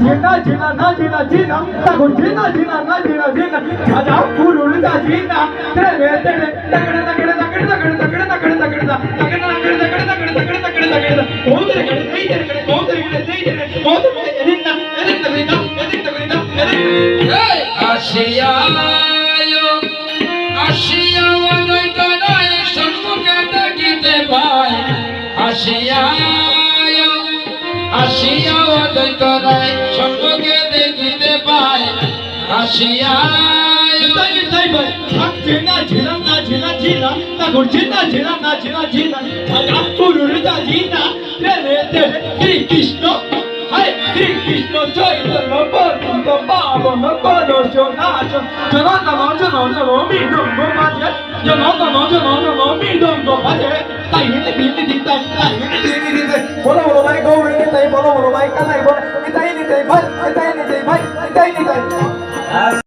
জিনা জিনা না জিনা জিনা তাগো জিনা জিনা না জিনা জিনা রাজা পুরুল দা জিনা তেরে তেরে তগড়ে তগড়ে তগড়ে তগড়ে তগড়ে তগড়ে তগড়ে তগড়ে তগড়ে তগড়ে তগড়ে তগড়ে তগড়ে তগড়ে ওদের গড়ে দেই রে গড়ে ওদের গড়ে দেই রে ওদের এদিনা এদিন তগড়ে দাও এদিন তগড়ে দাও এদিন এই আসিয়া আসিয়া অদ্বৈত রায় সম্মুখে দেখিতে পাই আসিয়া আসিয়া অদ্বৈত রায় সম্মুখে দেখিতে পাই আসিয়া তাই তাই ভাই জিনা জিনা না জিনা জিনা তাগো জিনা জিনা না জিনা জিনা রাজা পুরুল দা জিনা তেরে তেরে শ্রী কৃষ্ণ হায় শ্রী কৃষ্ণ চৈতন্য পরন্ত পাবন করো নাচ জনতন মৃদঙ্গ বাজে জনতন মৃদঙ্গ বাজে তাই হিতে বিতে দিতে তাই হিতে দিতে দিতে বলো বলো ভাই গৌরী তাই বলো বলো ভাই কানাই বল এটাই নিতে ভাই এটাই নিতে ভাই এটাই নিতে